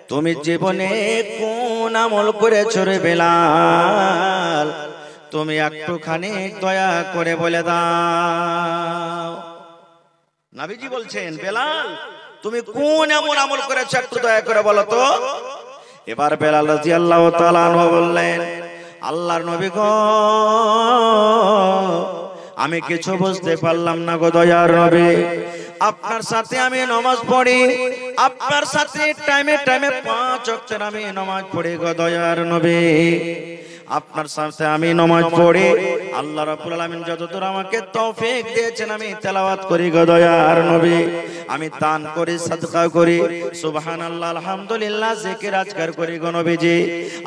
তুমি জীবনে কোন আমল করেছো রে বেলাল, তুমি একটুখানি দয়া করে বলে দাও। নবীজি বলছেন, বেলাল তুমি কোন এমন আমল করেছো একটু দয়া করে বলো তো। এবার বেলাল রাদিয়াল্লাহু তাআলা আনহু বললেন, আল্লাহর নবী গো, আমি কিছু বুঝতে পারলাম না গো দয়ার নবী। আপনার সাথে আমি নামাজ পড়ি, আপনার সাথে টাইমে টাইমে 5 ওয়াক্তের আমি নামাজ পড়ি গো দয়ার নবী। আপনার সাথে আমি নামাজ পড়ি, আল্লাহ রাব্বুল আলামিন যতদূর আমাকে তৌফিক দিয়েছেন আমি তেলাওয়াত করি গো দয়ার নবী। আমি দান করি, সাদকা করি, সুবহানাল্লাহ, আলহামদুলিল্লাহ, জিকির আজকার করি গো নবীজি।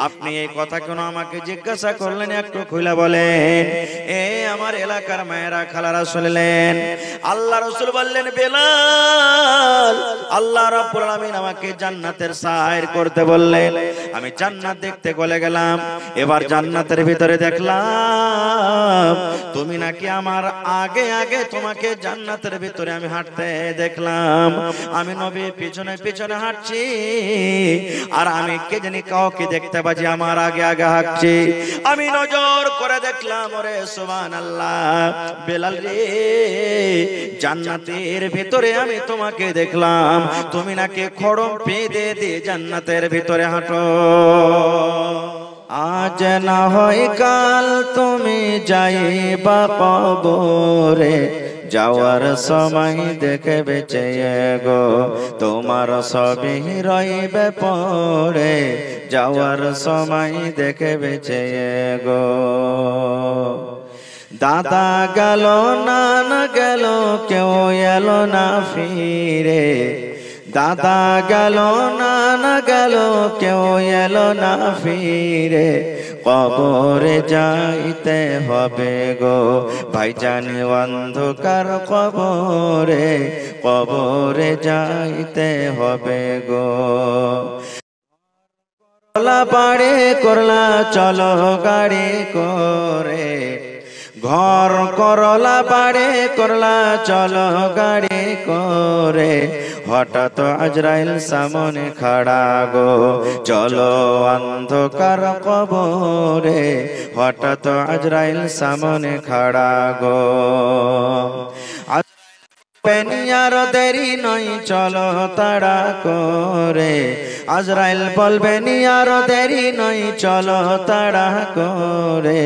আপনি এই কথা কেন আমাকে জিজ্ঞাসা করলেন একটু খুলে বলেন। আমার এলাকার মায়েরা খালারা শুনলেন। আল্লাহ রাসূল বললেন, বেলাল আল্লাহ রাব্বুল আলামিন আমাকে জান্নাতের সাইর করতে বললেন। আমি জান্নাত দেখতে চলে গেলাম। এবার জান্নাতের ভিতরে দেখলাম তুমি নাকি আমার আগে আগে তোমাকে জান্নাতের ভিতরে আমি হাঁটতে দেখলাম। আমি নবী পিছনে পিছনে হাঁটছি, আর আমি কে জানি কাউকে দেখতে পাচ্ছি আমার আগে আগে হাঁটছি। আমি নজর করে দেখলাম, ওরে সুবহানাল্লাহ, বেলাল রে, জান্নাতের ভিতরে আমি তোমাকে দেখলাম, তুমি নাকি খড়ম বেঁধে দিয়ে জান্নাতের ভিতরে হাঁটো। আজ না হয় কাল তুমি যাইবা কবরে, যাওয়ার সময় দেখবে চেয়ে গো তোমার সবই রইবে পড়ে, যাওয়ার সময় দেখবে চেয়ে গো। দাদা গেল, নানা গেল, কেউ এলো না ফিরে, দাদা গেল, নানা গেল, কেউ এলো না ফিরে, কবরে যাইতে হবে গো ভাইজান অন্ধকার কবরে, কবরে যাইতে হবে গো। করলা পাড়ে করলা চলো গাড়ি করে, ঘর করলা পাড়ে করলা চলো গাড়ি করে, হঠাৎ আজরাইল সামনে খাড়া গো চলো অন্ধকার কবরে, হঠাৎ আজরাইল সামনে খাড়া গো। পেনিয়ার দেরি নয় চলো তাড়া করে, আজরাইল বলবেন আর দেরি নয় চলো তাড়া করে,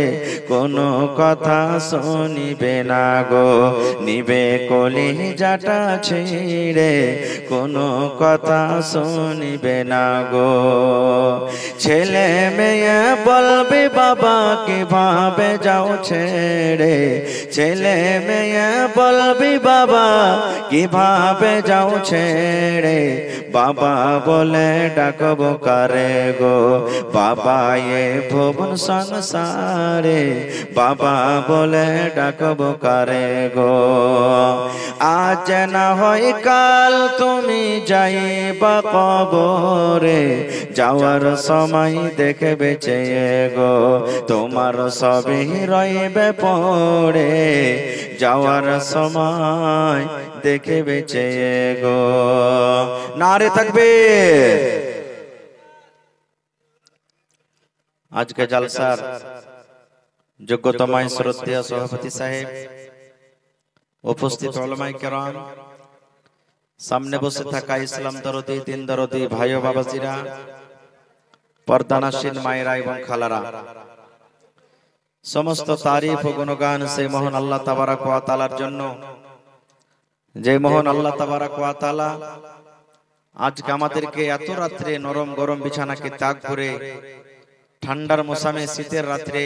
কোনো কথা শুনিবে না গো নিবে কলিজাটা ছিঁড়ে, কোনো কথা শুনিবে না গো। ছেলে মেয়ে বলবে বাবা কিভাবে যাও ছেড়ে, ছেলে মেয়ে বলবে বাবা কিভাবে যাও ছেড়ে, বাবা বলে ডাকবো কারে গো বাবা এ ভুবন সংসারে, বাবা বলে ডাকবো কারে গো। আজ না হয় কাল তুমি যাইবা কবরে, যাওয়ার সময় দেখবে চেয়ে গো তোমার সবই রইবে পড়ে, যাওয়ার সময় দেখবে চেয়ে গো। নারে তাকবীর। আজকে জলসার যোগ্যতমায় শ্রদ্ধেয় সভাপতি সাহেব, উপস্থিত উলামায়ে কেরাম, সামনে বসে থাকা ইসলাম দরদি দিন দরদি ভাই ও বাবাজিরা, পর্দানাসীন মায়েরা এবং খালারা, সমস্ত তারিফ ও গুণগান সেই মহান আল্লাহ তাবারক ওয়া তাআলার জন্য, যে মহান আল্লাহ তাবারক ওয়া তাআলা আজকে আমাদেরকে এত রাত্রে নরম গরম বিছানাকে ত্যাগ করে ঠান্ডার মৌসুমে শীতের রাত্রে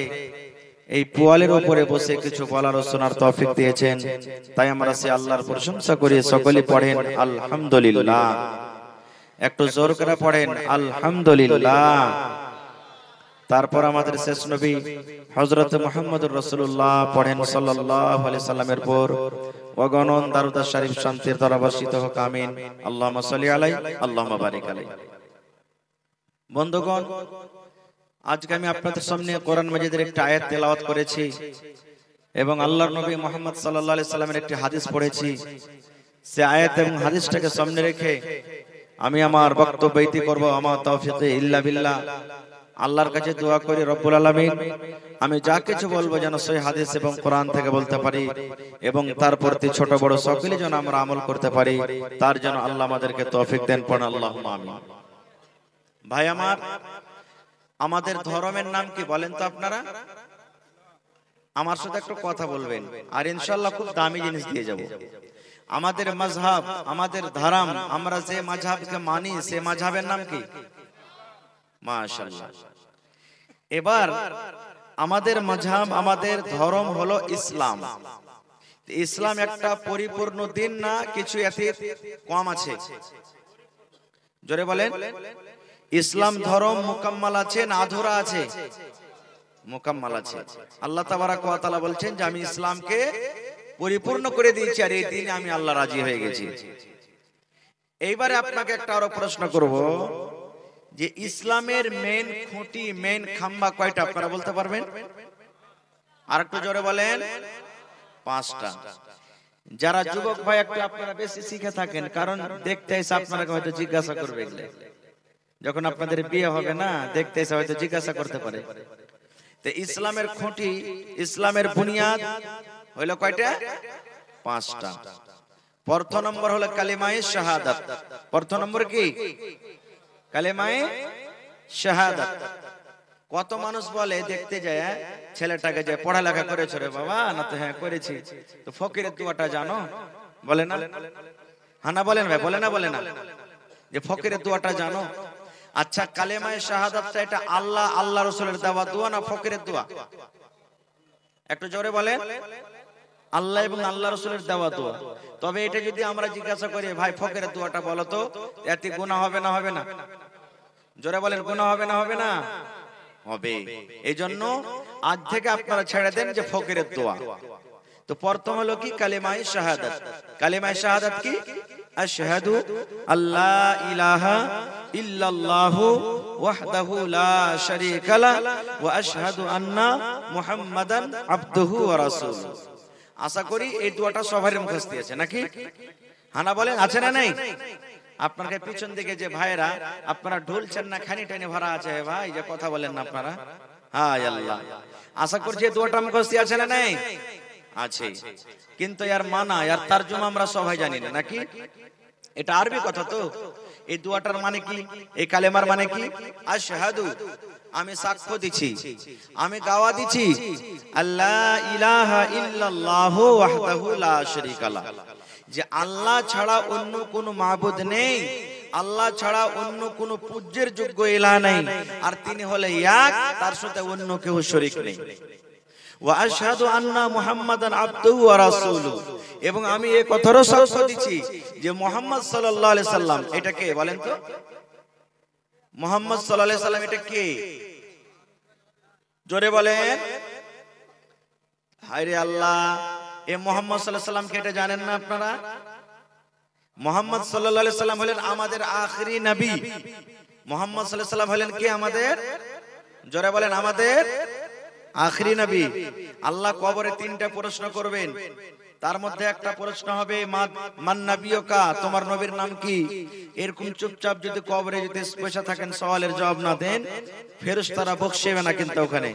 এই পোয়ালের উপরে বসে কিছু বলার ও শোনার তৌফিক দিয়েছেন। তাই আমরা সেই আল্লাহর প্রশংসা করি। সকলে পড়েন আলহামদুলিল্লাহ। একটু জোর করে পড়েন আলহামদুলিল্লাহ। তারপর আমাদের শেষ নবী হযরত মুহাম্মদুর রাসূলুল্লাহ পড়েন সাল্লাল্লাহু আলাইহি সাল্লামের পর ওয়াগনন দারুদ শরীফ শান্তির দ্বারা বর্ষিত হোক, আমিন। আল্লাহুম্মা সাল্লি আলাইহি আল্লাহুম্মা বারিক আলাইহি। বন্ধুগণ, আজকে আমি আপনাদের সামনে কোরআন মাজিদের একটি আয়াত তেলাওয়াত করেছি এবং আল্লাহর নবী মুহাম্মদ সাল্লাল্লাহু আলাইহি সাল্লামের একটি হাদিস পড়েছি। সেই আয়াত এবং হাদিসটাকে সামনে রেখে আমি আমার বক্তব্য ইতি করব। আমার তৌফিক ইল্লা বিল্লাহ। আল্লাহর কাছে দোয়া করি রব্বুল আলামিন আমি যা কিছু বলবো যেন সহিহ হাদিস এবং কোরআন থেকে বলতে পারি এবং তার প্রতি ছোট বড় সকলে যেন আমরা আমল করতে পারি, তার জন্য আল্লাহ আমাদেরকে তৌফিক দেন। পড়ুন আল্লাহুম্মা আমিন। ভাই আমার, আমাদের ধর্মের নাম কি বলেন তো আপনারা? আমার সাথে একটু কথা বলবেন আর ইনশাআল্লাহ খুব দামি জিনিস দিয়ে যাব। আমাদের মাযহাব, আমাদের ধর্ম, আমরা যে মাযহাবকে মানি সে মাযহাবের নাম কি? মাশাআল্লাহ। এবার আমাদের মাযহাব, আমাদের ধর্ম হলো ইসলাম। ইসলাম একটা পরিপূর্ণ দিন না, কিছু এতে কম আছে? জোরে বলেন। ইসলাম ধর্ম মুকাম্মাল আছে না আধুরা আছে? মুকাম্মাল আছে। আল্লাহ তাবারাক ওয়া তাআলা বলছেন যে আমি ইসলামকে পরিপূর্ণ করে দিয়েছি আর এই দিনে আমি আল্লাহ রাজি হয়ে গেছি। এইবারে আপনাকে একটা আরো প্রশ্ন করব যে ইসলামের মেন খুঁটি, মেন খাম্বা কয়টা আপনারা বলতে পারবেন? আরেকটু জোরে বলেন। 5টা। যারা যুবক ভাই একটু আপনারা বেশি শিখে থাকেন, কারণ দেখতে এসে আপনারা হয়তো জিজ্ঞাসা করবে, যখন আপনাদের বিয়ে হবে না দেখতে এসে হয়তো জিজ্ঞাসা করতে পারে। তো ইসলামের খুঁটি, ইসলামের বুনিয়াদ হলো কয়টা? 5টা। প্রথম নম্বর হলো কালিমায়ে শাহাদাত। প্রথম নম্বর কি? কালিমায়ে শাহাদাত। কত মানুষ বলে দেখতে যায় ছেলেটাকে, যে পড়ালেখা করেছো রে বাবা? না তো হ্যাঁ করেছি। তো ফকিরের দোয়াটা জানো? বলে না? হ্যাঁ না বলেন ভাই, বলে না? বলে না যে ফকিরের দোয়াটা জানো? আচ্ছা, কালেমায়ে শাহাদাতটা এটা আল্লাহ, আল্লাহ রাসূলের দেওয়া দোয়া না ফকিরের দোয়া? একটু জোরে বলেন। আল্লাহ এবং আল্লাহ রাসূলের দেওয়া দোয়া। তবে এটা যদি আমরা জিজ্ঞাসা করি ভাই ফকিরের দোয়াটা বলো তো, এতে গুনাহ হবে না হবে না? জোরে বলেন, গুনাহ হবে না হবে না? হবে। এইজন্য আজ থেকে আপনারা ছেড়ে দেন যে ফকিরের দোয়া। তো প্রথম হলো কি? কালিমায়ে শাহাদাত। কালিমায়ে শাহাদাত কি? আশহাদু আল্লা ইলাহা ইল্লাল্লাহু ওয়াহদাহু লা শারীকা লা ওয়া আশহাদু আন্না মুহাম্মাদান আবদুহু ওয়া রাসূলুহু। আশা করি এই দোয়াটা সবার মুখস্থ আছে নাকি? হানা বলেন, আছে না নাই? আপনাকে পিছন দিকে যে ভাইরা আপনারা ঢুলছেন না, খানি টানি ভরা আছে ভাই, যে কথা বলেন না আপনারা। হায় আল্লাহ, আশা করছি এই দোয়াটা মুখস্থ আছে না নাই? আছে। কিন্তু এর মানা, এর তরজমা আমরা সবাই জানি না নাকি? এটা আরবি কথা তো। এই দোয়াটার মানে কি? এই কালেমার মানে কি? আশহাদু, আমি সাক্ষ্য দিচ্ছি, আমি গাওয়া দিচ্ছি, আল্লাহ ইলাহা ইল্লাল্লাহু ওয়াহদাহু লা শারীকা লা, যে আল্লাহ ছাড়া অন্য কোনো মাবুদ নেই, আল্লাহ ছাড়া অন্য কোনো পূজ্যের যোগ্য ইলাহ নেই, আর তিনি হলে এক, তার সাথে অন্য কেউ শরীক নেই। ওয়া আশহাদু আন্না মুহাম্মাদান আবদুহু ওয়া রাসূলুহু, এবং আমি এই কথারও সাক্ষ্য দিচ্ছি যে মুহাম্মদ সাল্লাল্লাহু আলাইহি সাল্লাম, এটা কে বলেন তো? মুহাম্মদ সাল্লাল্লাহু আলাইহি সাল্লাম এটা কে? জোরে বলেন। হায়রে আল্লাহ, এই মুহাম্মদ সাল্লাল্লাহু আলাইহি সাল্লাম কে এটা জানেন না আপনারা? মুহাম্মদ সাল্লাল্লাহু আলাইহি সাল্লাম হলেন আমাদের আখেরি নবী। মুহাম্মদ সাল্লাল্লাহু আলাইহি সাল্লাম হলেন কে আমাদের? জোরে বলেন, আমাদের আখেরি নবী। আল্লাহ কবরে 3টা প্রশ্ন করবেন, তার মধ্যে একটা প্রশ্ন হবে মান নবিয়ুকা, তোমার নবীর নাম কি? এরকম চুপচাপ যদি কবরে যদি বসে থাকেন, সওয়ালের জবাব না দেন, ফেরেশতারা বকশেবে না, কিন্তু ওখানে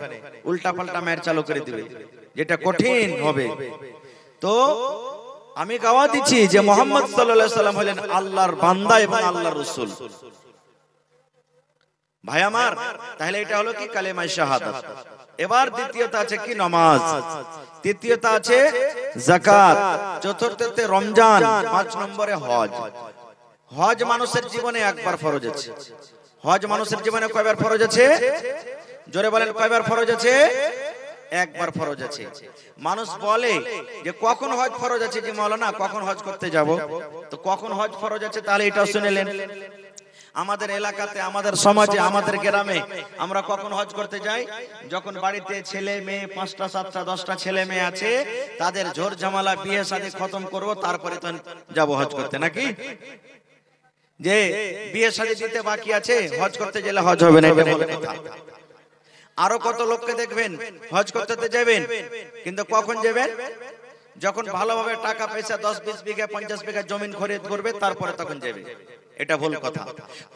উল্টা পাল্টা মায়ের চালু করে দিবে, যেটা কঠিন হবে। তো আমি গাওয়া দিচ্ছি যে মুহাম্মদ সাল্লাল্লাহু আলাইহি সাল্লাম হলেন আল্লাহর বান্দা এবং আল্লাহর রাসূল। ভাই আমার, তাহলে এটা হলো কি? কালেমায়ে শাহাদাত। এবার দ্বিতীয়টা আছে কি? নামাজ। তৃতীয়টা আছে যাকাত। চতুর্থতে রমজান। 5 নম্বরে হজ। হজ মানুষের জীবনে একবার ফরজ আছে। হজ মানুষের জীবনে কয়বার ফরজ আছে? জোরে বলেন, কয়বার ফরজ আছে? একবার ফরজ আছে। মানুষ বলে যে কখন হজ ফরজ আছে? যে মাওলানা কখন হজ করতে যাব? তো কখন হজ ফরজ আছে তাহলে এটা শুনেলেন। আমাদের এলাকাতে, আমাদের সমাজে, আমাদের গ্রামে আমরা কখন হজ করতে যাই? যখন বাড়িতে ছেলে মেয়ে 5টা 7টা 10টা ছেলে মেয়ে আছে, তাদের ঝোর ঝামেলা বিয়ে শাদী খতম করব, তারপরে তো যাব হজ করতে নাকি? যে বিয়ে শাদী দিতে বাকি আছে, হজ করতে গেলে হজ হবে না, এটা বলে কথা। আরো কত লোককে দেখবেন হজ করতে যাবেন, কিন্তু কখন যাবেন? যখন ভালোভাবে টাকা পয়সা 10-20 বিঘা 50 বিঘা জমিন খরিদ করবে, তারপরে তখন যাবে। এটা ভুল কথা।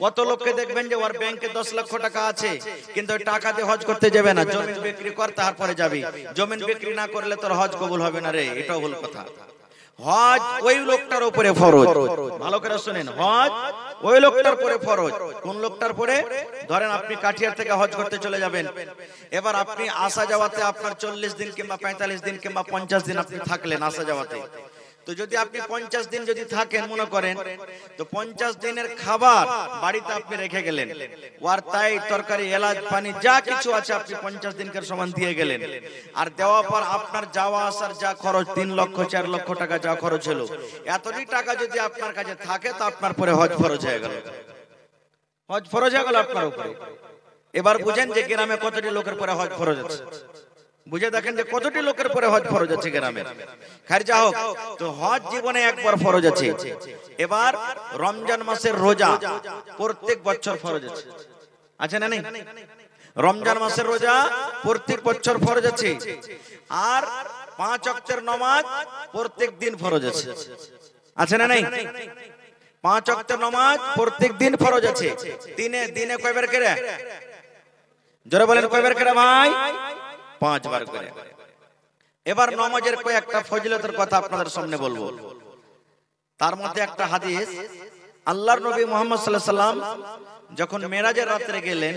কত লোককে দেখবেন যে ওর ব্যাংকে 10 লক্ষ টাকা আছে, কিন্তু ওই টাকা দিয়ে হজ করতে যাবে না, জমি বিক্রি কর তারপরে যাবি, জমি বিক্রি না করলে তোর হজ কবুল হবে না রে, এটাও ভুল কথা। হজ ওই লোকটার উপরে ফরজ, ভালো করে শুনেন, হজ ওই লোকটার উপরে ফরজ। কোন লোকটার উপরে? ধরেন আপনি কাঠিয়ার থেকে হজ করতে চলে যাবেন, এবার আপনি আসা যাওয়াতে আপনার 40 দিন কিংবা 45 দিন কিংবা 50 দিন আপনি থাকলেন আসা যাওয়াতে। তো যদি আপনি 50 দিন যদি থাকেন মনে করেন, তো 50 দিনের খাবার বাড়িতে আপনি রেখে গেলেন, ওয়ার তাই তরকারি এলাচ পানি যা কিছু আছে আপনি 50 দিনকার সমান দিয়ে গেলেন, আর দেওয়ার পর আপনার যাওয়া আসার যা খরচ 3 লক্ষ 4 লক্ষ টাকা যা খরচ হলো, এতটি টাকা যদি আপনার কাছে থাকে তো আপনার পরে হজ ফরজ হয়ে গেল, হজ ফরজ হয়ে গেল আপনার উপরে। এবার বুঝেন যে গ্রামে কতটি লোকের পরে হজ ফরজ আছে, বুঝে দেখেন যে কতটি লোকের পরে হজ ফরজ আছে গ্রামে। খাইর যা হোক, তো হজ জীবনে একবার ফরজ আছে। এবার রমজান মাসের রোজা প্রত্যেক বছর ফরজ আছে, আছে না নেই? রমজান মাসের রোজা প্রত্যেক বছর ফরজ আছে। আর 5 ওয়াক্তের নামাজ প্রত্যেক দিন ফরজ আছে, আছে না নেই? 5 ওয়াক্তের নামাজ প্রত্যেক দিন ফরজ আছে। দিনে কয়বার করে? জোরে বলেন কয়বার করে ভাই? 5 বার করে। এবার নামাজের কয়েকটা ফজিলতের কথা আপনাদের সামনে বলবো। তার মধ্যে একটা হাদিস, আল্লাহর নবী মুহাম্মদ সাল্লাল্লাহু আলাইহি সাল্লাম যখন মেরাজের রাতে গেলেন,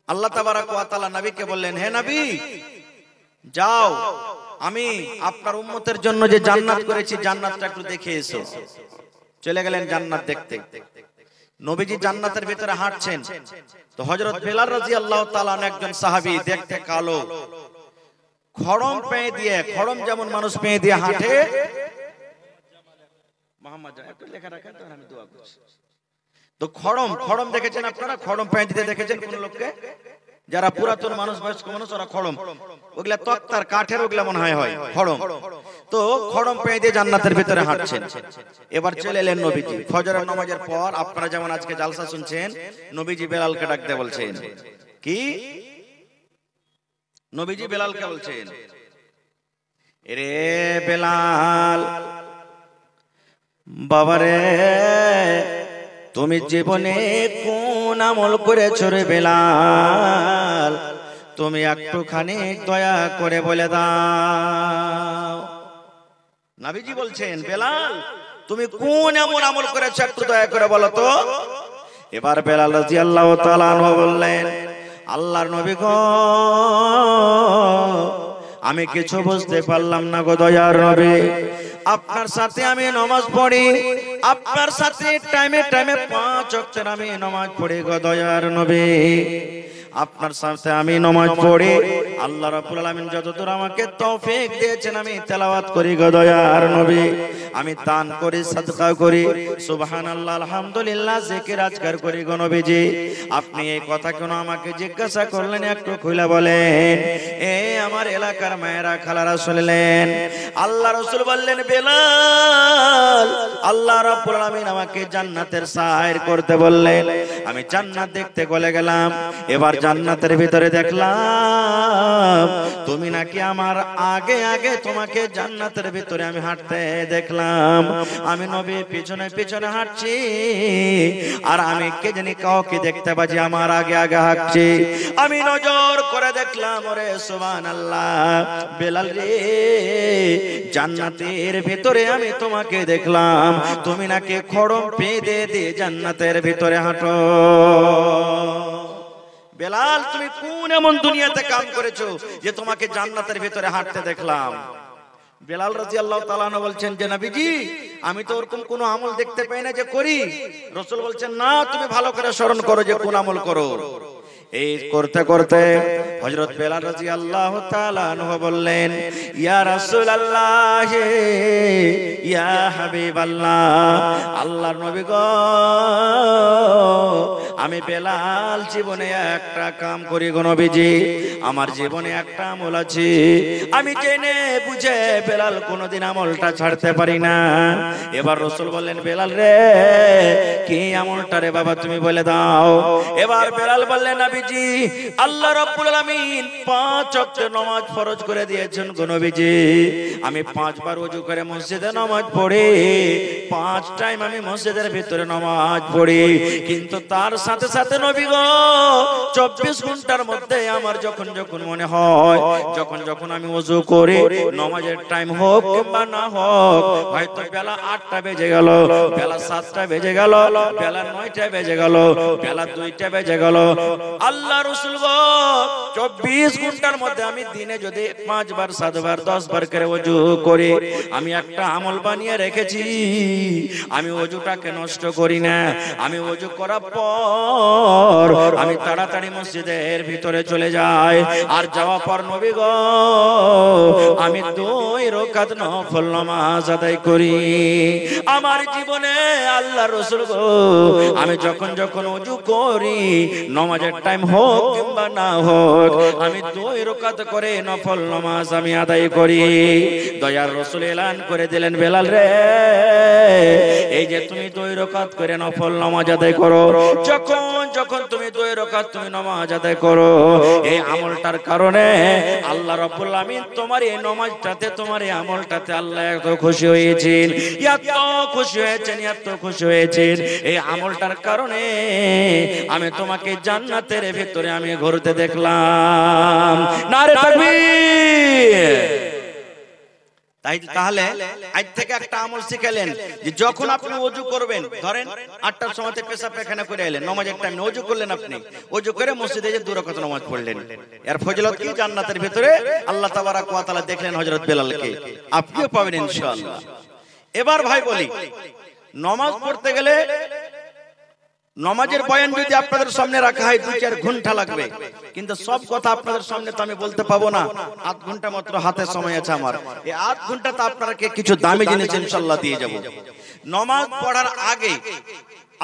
আল্লাহ তাবারক ওয়া তাআলা নবীকে বললেন, হে নবী যাও, আমি আপনার উম্মতের জন্য যে জান্নাত করেছি জান্নাতটা একটু দেখে এসো। চলে গেলেন জান্নাত দেখতে। নবীজি জান্নাতের ভিতরে হাঁটছেন, তো হযরত বেলাল রাদিয়াল্লাহু তাআলা একজন সাহাবী, দেখতে কালো, খড়ম পেয়ে দিয়ে, খড়ম যেমন মানুষ পেয়ে দিয়ে হাঁটে, মুহাম্মদ একটু লেখা রাখেন তো আমি দোয়া করছি। তো খড়ম দেখেছেন আপনারা? খড়ম পেয়ে দিতে দেখেছেন কোন লোককে? যারা পুরাতন মানুষ, বয়স্ক মানুষ, ওরা খড়ম, ওগুলা তক্তার কাঠের, ওগুলা মনে হয় খড়ম। তো খড়ম পেয়ে দিয়ে জান্নাতের ভিতরে হাঁটছেন। এবার চলে এলেন নবীজি ফজরের নামাজের পর। আপনারা যেমন আজকে জালসা শুনছেন, নবীজি বেলালকে ডাকতে বলছেন, কি নবীজি বেলালকে বলছেন, রে বেলাল বাবারে, তুমি জীবনে কোন আমল করেছো রে বেলাল, তুমি একটুখানি দয়া করে বলে দাও। নবীজি বলছেন, বেলাল তুমি কোন এমন আমল করেছো একটু দয়া করে বলো তো। এবার বেলাল রাদিয়াল্লাহু তাআলা আনহু বললেন, আল্লাহর নবী গো, আমি কিছু বুঝতে পারলাম না গো দয়ার নবী, আপনার সাথে আমি নামাজ পড়ি, আপনার সাথে টাইমে 5 ওয়াক্তের আমি নামাজ পড়ি গো দয়ার নবী, আপনার সাথে আমি নামাজ পড়ি, আল্লাহ রাব্বুল আলামিন যতদূর আমাকে তৌফিক দিয়েছেন আমি তেলাওয়াত করি গো দয়ার নবী, আমি দান করি, সাদকা করি, সুবহানাল্লাহ আলহামদুলিল্লাহ জিকির আজকার করি গো নবীজি। আপনি এই কথা কেন আমাকে জিজ্ঞাসা করলেন একটু খুলে বলেন। এ আমার এলাকার মায়েরা খালারা শুনলেন, আল্লাহ রাসূল বললেন, বেলাল আল্লাহ রাব্বুল আলামিন আমাকে জান্নাতের সাইর করতে বললেন, আমি জান্নাত দেখতে চলে গেলাম। এবার জান্নাতের ভিতরে দেখলাম তুমি নাকি আমার আগে আগে, তোমাকে জান্নাতের ভিতরে আমি হাঁটতে দেখলাম, আমি নবী পিছনে পিছনে হাঁটছি, আর আমি কে জানি কাউকে দেখতে পাচ্ছি আমার আগে আগে হাঁটছি। আমি নজর করে দেখলাম, ওরে সুবহানাল্লাহ বেলাল রে, জান্নাতের ভিতরে আমি তোমাকে দেখলাম, তুমি নাকি খড়ম বেঁধে দিয়ে জান্নাতের ভিতরে হাঁটো। বেলাল তুমি কোন এমন দুনিয়াতে কাম করেছো যে তোমাকে জান্নাতের ভিতরে হাঁটতে দেখলাম? বেলাল রাদিয়াল্লাহু তাআলা আনহু বলছেন যে নবীজি, আমি তো ওরকম কোনো আমল দেখতে পাই না যে করি। রাসূল বলছেন, না, তুমি ভালো করে স্মরণ করো যে কোন আমল করো। এই করতে করতে হযরত বেলাল রাদিয়াল্লাহু তাআলা আনহু বললেন, ইয়া রাসূলুল্লাহ, ইয়া হাবিবাল্লাহ, আল্লাহর নবী গো, আমি বেলাল জীবনে একটা কাম করি গো নবীজি, আমার জীবনে একটা আমল আছে, আমি জেনে বুঝে বেলাল কোনোদিন আমলটা ছাড়তে পারি না। এবার রাসূল বললেন, বেলাল রে কি আমলটা রে বাবা তুমি বলে দাও। এবার বেলাল বললেন, নবীজি আল্লাহ রাব্বুল আলামিন 5 ওয়াক্ত নামাজ ফরজ করে দিয়েছেন গো নবীজি, আমি 5 বার ওযু করে মসজিদে নামাজ পড়ি, 5 টাইম আমি মসজিদের ভিতরে নামাজ পড়ি, কিন্তু তার সাথে সাথে নবী গো 24 ঘন্টার মধ্যে আমার যখন যখন মনে হয়, যখন যখন আমি ওযু করি, নামাজের টাইম হোক কিংবা না হোক, হয়তো বেলা 8টা বেজে গেল, বেলা 7টা বেজে গেল, বেলা 9টা বেজে গেল, বেলা 2টা বেজে গেল, আল্লাহ রাসূল গো 24 ঘন্টার মধ্যে আমি দিনে যদি 5 বার 7 বার 10 বার করে ওযু করি, আমি একটা আমল বানিয়ে রেখেছি, আমি ওযুটাকে নষ্ট করি না, আমি ওযু করার পর আমি তাড়াতাড়ি মসজিদের ভিতরে চলে যাই, আর যাওয়ার পর নবী গো আমি 2 রাকাত নফল নামাজ আদায় করি। আমার জীবনে আল্লাহ রাসূল গো আমি যখন যখন ওযু করি, নামাজের টাইম হোক কিংবা না হোক, আমি 2 রাকাত করে নফল নামাজ আমি আদায় করি। দয়ার রাসূল এলান করে দিলেন, বেলাল রে এই যে তুমি 2 রাকাত করে নফল নামাজ আদায় করো, যখন যখন তুমি 2 রাকাত তুমি নামাজ আদায় করো, এই আমলটার কারণে আল্লাহ রাব্বুল আমিন তোমার এই নামাজটাতে, তোমার এই আমলটাতে আল্লাহ এত খুশি হয়েছেন, এত খুশি হয়েছেন, এত খুশি হয়েছেন, এই আমলটার কারণে আমি তোমাকে জান্নাতের ভিতরে আমি ঘুরতে দেখলাম। নারে তাকবীর। তাহলে আজ থেকে একটা আমল শিখালেন যে যখন আপনি ওযু করবেন, ধরেন 8টার সময় পেশাব পায়খানা করে এলেন, নামাজের টাইমে ওযু করলেন, আপনি ওযু করে মসজিদে যে 2 রাকাত নামাজ পড়লেন, এর ফজিলত কি জান্নাতের ভিতরে আল্লাহ তাবারাক ওয়া তাআলা দেখলেন হযরত বেলালকে, আপনিও পাবেন ইনশাআল্লাহ। এবার ভাই বলি, নামাজ পড়তে গেলে নামাজের বয়ান যদি আপনাদের সামনে রাখা হয় 2-4 ঘন্টা লাগবে, কিন্তু সব কথা আপনাদের সামনে তো আমি বলতে পাবো না, 8 ঘন্টা মাত্র হাতে সময় আছে আমার, এই 8 ঘন্টাতে আপনাকে কিছু দামি জিনিস ইনশাআল্লাহ দিয়ে যাব। নামাজ পড়ার আগে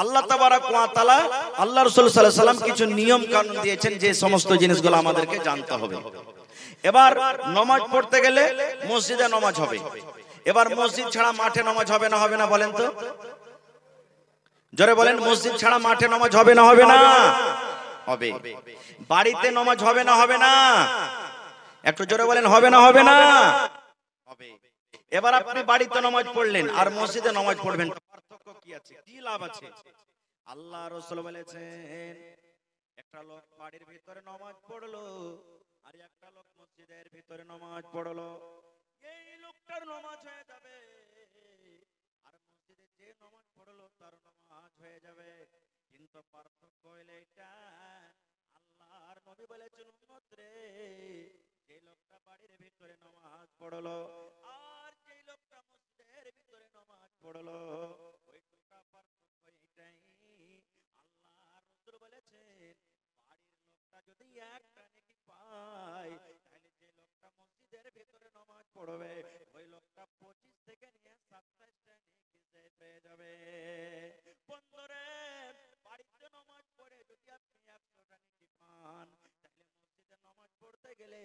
আল্লাহ তাবারাক ওয়া তাআলা, আল্লাহ রাসূল সাল্লাল্লাহু আলাইহি সাল্লাম কিছু নিয়ম কানুন দিয়েছেন, যে সমস্ত জিনিসগুলো আমাদেরকে জানতে হবে। এবার নামাজ পড়তে গেলে মসজিদে নামাজ হবে, এবার মসজিদ ছাড়া মাঠে নামাজ হবে না, হবে না বলেন তো? জোরে বলেন, মসজিদ ছাড়া মাঠে নামাজ হবে না, হবে না? হবে। বাড়িতে নামাজ হবে না, হবে না? একটু জোরে বলেন, হবে না, হবে না? হবে। এবার আপনি বাড়িতে নামাজ পড়লেন আর মসজিদে নামাজ পড়বেন, পার্থক্য কি আছে, কি লাভ আছে? আল্লাহ রাসূল বলেছেন, একটা লোক বাড়ির ভিতরে নামাজ পড়লো আর একটা লোক মসজিদের ভিতরে নামাজ পড়লো, এই লোকটার নামাজ হয়ে যাবে, আর মসজিদে যে নামাজ পড়লো তার নামাজ হয়ে যাবে, কিন্তু পার্থক্য হলো এটা, আল্লাহর নবী বলেছেন, উম্মত রে, যে লোকটা বাড়ির ভিতরে নামাজ পড়লো আর যে লোকটা মসজিদের ভিতরে নামাজ পড়লো, ওই দুটো পার্থক্য এটাই। আল্লাহর রাসূল বলেছেন, বাড়ির লোকটা যদি একটা নেকি পায়, তাহলে যে লোকটা মসজিদের ভিতরে নামাজ পড়বে, ওই লোকটা 25 থেকে নিয়ে 27টা নেকি পেয়ে যাবে। বন্ধুরে, বাড়িতে নামাজ পড়ে যদি আপনি 100টা নেকি পান, তাহলে মসজিদে নামাজ পড়তে গেলে